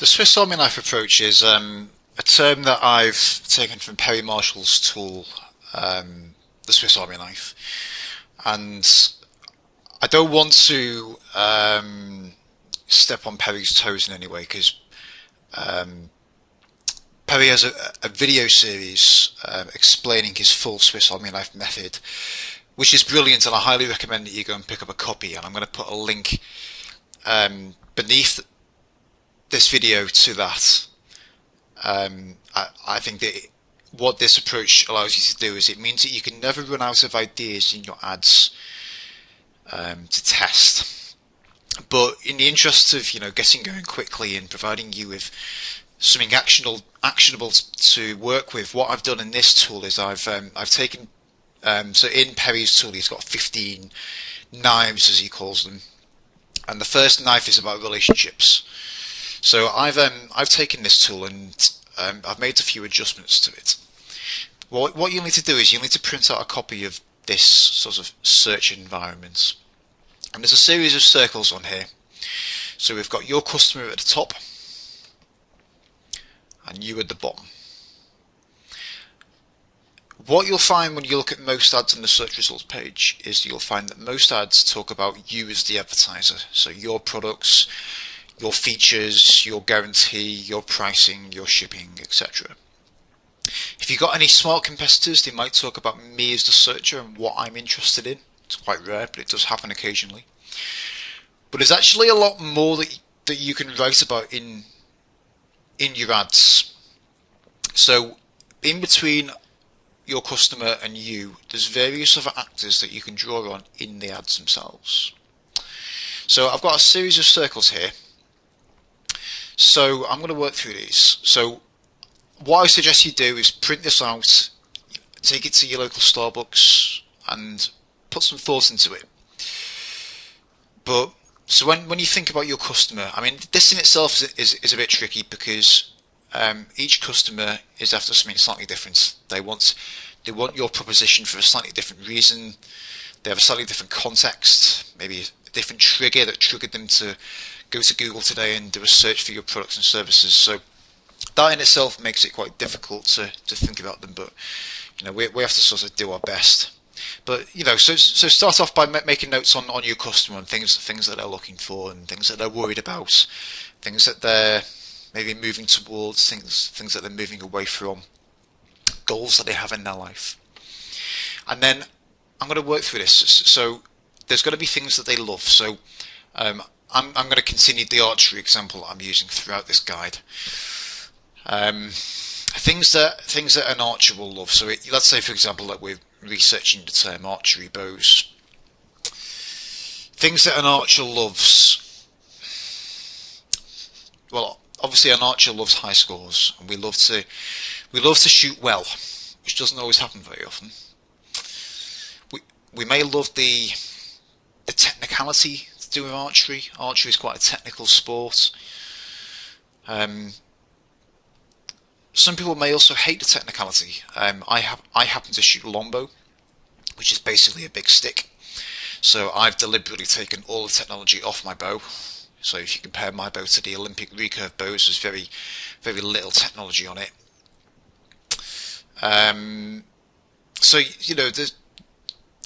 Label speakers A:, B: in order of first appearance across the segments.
A: The Swiss Army knife approach is a term that I've taken from Perry Marshall's tool, the Swiss Army knife, and I don't want to step on Perry's toes in any way because Perry has a video series explaining his full Swiss Army knife method, which is brilliant, and I highly recommend that you go and pick up a copy. And I'm going to put a link beneath this video to that. I think that what this approach allows you to do is it means that you can never run out of ideas in your ads to test. But in the interest of getting going quickly and providing you with something actionable to work with, what I've done in this tool is I've taken so in Perry's tool he's got 15 knives as he calls them, and the first knife is about relationships. So I've taken this tool and I've made a few adjustments to it. What you'll need to do is you'll need to print out a copy of this sort of search environment. And there's a series of circles on here. So we've got your customer at the top and you at the bottom. What you'll find when you look at most ads on the search results page is you'll find that most ads talk about you as the advertiser. So your products, your features, your guarantee, your pricing, your shipping, etc. If you've got any smart competitors, they might talk about me as the searcher and what I'm interested in. It's quite rare, but it does happen occasionally. But there's actually a lot more that you can write about in your ads. So in between your customer and you, there's various other actors that you can draw on in the ads themselves. So I've got a series of circles here. So I'm going to work through these. So what I suggest you do is print this out, take it to your local Starbucks and put some thought into it. But so when you think about your customer, I mean, this in itself is a bit tricky because each customer is after something slightly different. They want your proposition for a slightly different reason. They have a slightly different context, maybe a different trigger that triggered them to go to Google today and do a search for your products and services. So that in itself makes it quite difficult to think about them, but we have to sort of do our best. But so start off by making notes on your customer and things that they're looking for and things that they're worried about, things that they're maybe moving towards, things that they're moving away from, goals that they have in their life. And then I'm going to work through this. So there's going to be things that they love. So I'm going to continue the archery example I'm using throughout this guide. Things that an archer will love. So let's say, for example, that we're researching the term archery bows. Things that an archer loves. Well, obviously an archer loves high scores, and we love to shoot well, which doesn't always happen very often. We may love the technicality to do with archery. Archery is quite a technical sport. Some people may also hate the technicality. I happen to shoot longbow, which is basically a big stick. So I've deliberately taken all the technology off my bow. So if you compare my bow to the Olympic recurve bows, there's very, very little technology on it. So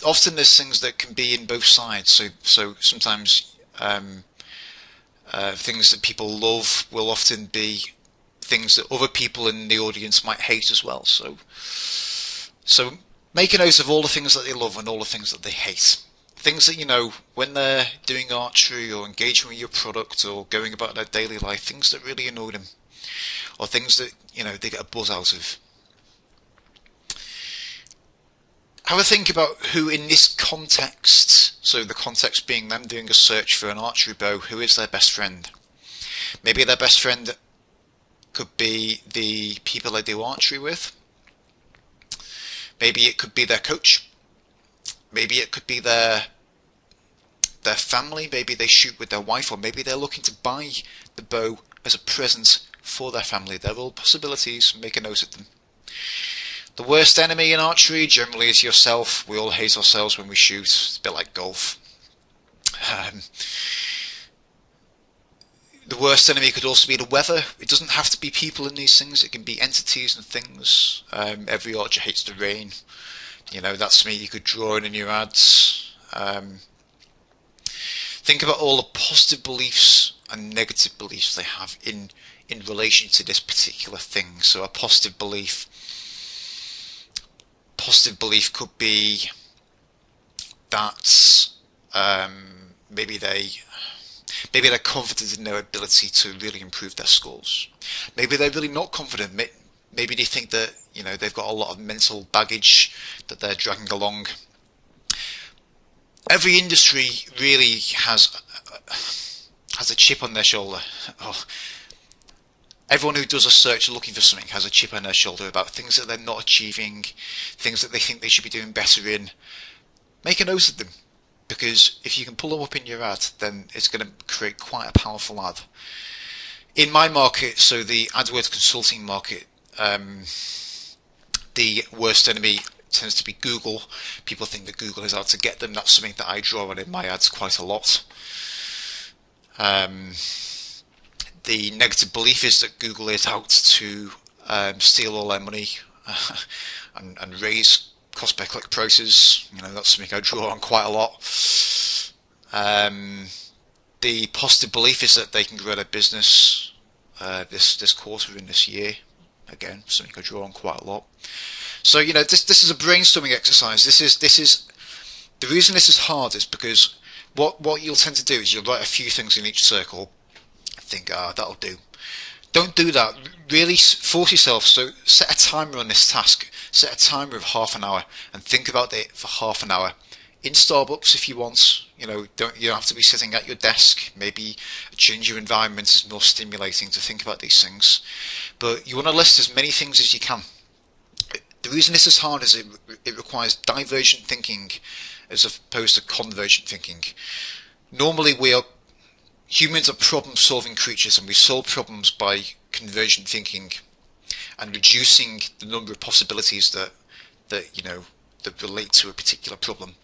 A: often there's things that can be in both sides. So sometimes things that people love will often be things that other people in the audience might hate as well. So make a note of all the things that they love and all the things that they hate. Things that, when they're doing archery or engaging with your product or going about their daily life, things that really annoy them, or things that, they get a buzz out of. Have a think about who in this context, so the context being them doing a search for an archery bow, who is their best friend. Maybe their best friend could be the people they do archery with. Maybe it could be their coach. Maybe it could be their family. Maybe they shoot with their wife, or maybe they're looking to buy the bow as a present for their family. They're all possibilities. Make a note of them. The worst enemy in archery generally is yourself. We all hate ourselves when we shoot. It's a bit like golf. The worst enemy could also be the weather. It doesn't have to be people in these things. It can be entities and things. Every archer hates the rain. That's something you could draw in your ads. Think about all the positive beliefs and negative beliefs they have in relation to this particular thing. So a positive belief could be that maybe they're confident in their ability to really improve their scores. Maybe they're really not confident. Maybe they think that they've got a lot of mental baggage that they're dragging along. Every industry really has a chip on their shoulder. Everyone who does a search looking for something has a chip on their shoulder about things that they're not achieving, things that they think they should be doing better in. Make a note of them, because if you can pull them up in your ad, then it's going to create quite a powerful ad. In my market, so the AdWords consulting market, the worst enemy tends to be Google. People think that Google is out to get them. That's something that I draw on in my ads quite a lot. The negative belief is that Google is out to steal all their money and raise cost per click prices. That's something I draw on quite a lot. The positive belief is that they can grow their business this quarter in this year. Again, something I draw on quite a lot. So this is a brainstorming exercise. This is the reason this is hard is because what you'll tend to do is you'll write a few things in each circle. Think, that'll do. Don't do that. Really force yourself. So set a timer on this task. Set a timer of half an hour and think about it for half an hour. In Starbucks, if you want, you don't have to be sitting at your desk. Maybe a change your environment is more stimulating to think about these things. But you want to list as many things as you can. The reason this is hard is it requires divergent thinking as opposed to convergent thinking. Normally humans are problem-solving creatures, and we solve problems by convergent thinking and reducing the number of possibilities that relate to a particular problem.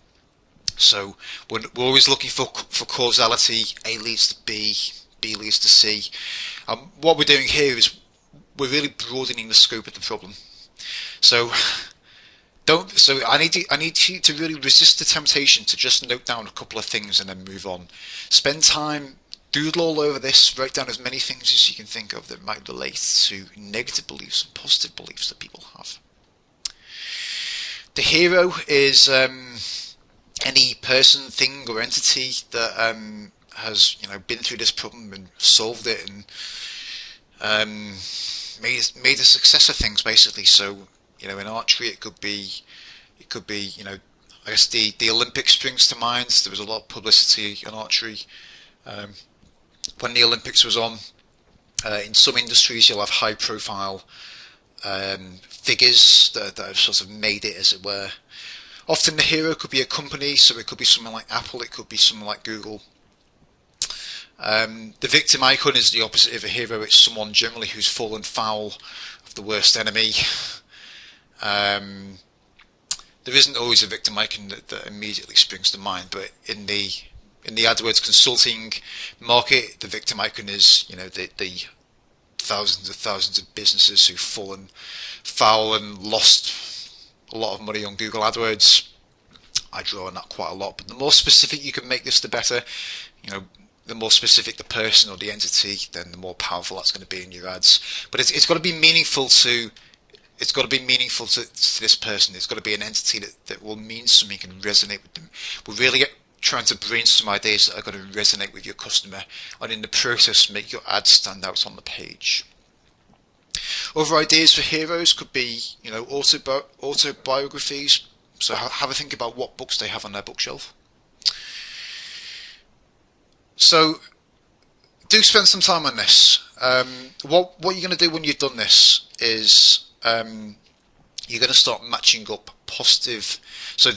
A: So we're always looking for causality. A leads to B, B leads to C. What we're doing here is we're really broadening the scope of the problem. So I need you to really resist the temptation to just note down a couple of things and then move on. Spend time. Doodle all over this, write down as many things as you can think of that might relate to negative beliefs and positive beliefs that people have. The hero is any person, thing or entity that has been through this problem and solved it and made a success of things, basically. So in archery it could be I guess the Olympics springs to mind. There was a lot of publicity in archery when the Olympics was on. In some industries you'll have high profile figures that have sort of made it, as it were. Often the hero could be a company, so it could be someone like Apple, it could be someone like Google. The victim icon is the opposite of a hero. It's someone generally who's fallen foul of the worst enemy. There isn't always a victim icon that immediately springs to mind, but in the AdWords consulting market, the victim icon is the thousands of businesses who've fallen foul and lost a lot of money on Google AdWords. I draw on that quite a lot, but the more specific you can make this, the better. The more specific the person or the entity, then the more powerful that's going to be in your ads. But it's got to be meaningful to. It's got to be meaningful to this person. It's got to be an entity that will mean something and resonate with them. We're really trying to brainstorm ideas that are going to resonate with your customer, and in the process make your ad stand out on the page. Other ideas for heroes could be, autobiographies. So have a think about what books they have on their bookshelf. So do spend some time on this. What you're going to do when you've done this is you're going to start matching up positive. So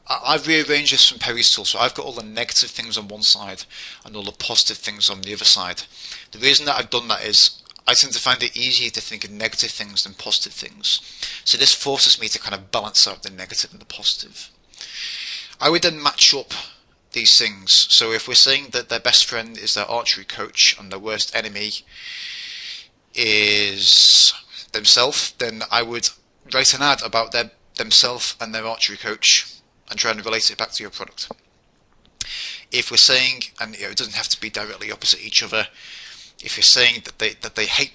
A: I've rearranged this from Perry's tool. So I've got all the negative things on one side and all the positive things on the other side. The reason that I've done that is I tend to find it easier to think of negative things than positive things. So this forces me to kind of balance out the negative and the positive. I would then match up these things. So if we're saying that their best friend is their archery coach and their worst enemy is themselves, then I would write an ad about themselves and their archery coach and try and relate it back to your product. If we're saying, and it doesn't have to be directly opposite each other, if you're saying that they hate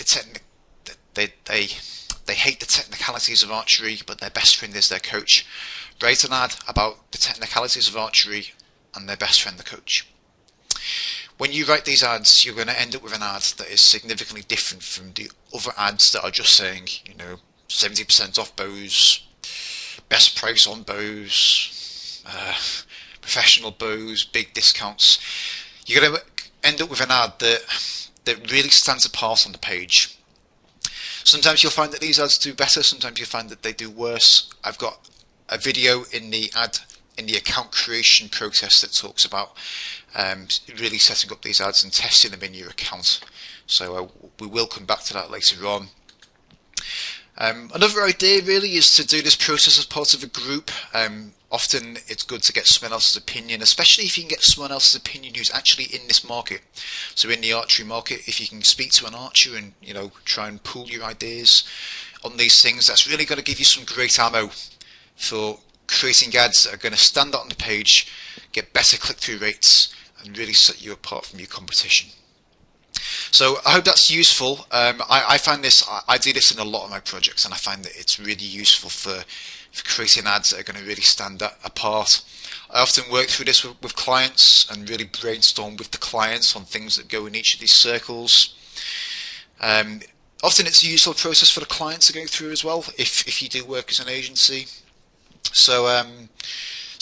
A: they hate the technicalities of archery, but their best friend is their coach, write an ad about the technicalities of archery and their best friend the coach. When you write these ads, you're going to end up with an ad that is significantly different from the other ads that are just saying, 70% off bows, best price on bows, professional bows, big discounts. You're going to end up with an ad that really stands apart on the page. Sometimes you'll find that these ads do better, sometimes you'll find that they do worse. I've got a video in the account creation process that talks about really setting up these ads and testing them in your account. So we will come back to that later on. Another idea really is to do this process as part of a group. Often it's good to get someone else's opinion, especially if you can get someone else's opinion who's actually in this market. So in the archery market, if you can speak to an archer and try and pool your ideas on these things, that's really going to give you some great ammo for creating ads that are going to stand out on the page, get better click-through rates, and really set you apart from your competition. So I hope that's useful. I find this, I do this in a lot of my projects, and I find that it's really useful for creating ads that are going to really stand apart. I often work through this with clients and really brainstorm with the clients on things that go in each of these circles. Often it's a useful process for the clients to go through as well, if you do work as an agency. So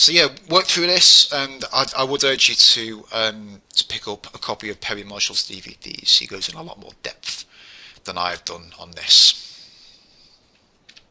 A: yeah, work through this, and I would urge you to pick up a copy of Perry Marshall's DVDs. He goes in a lot more depth than I've done on this.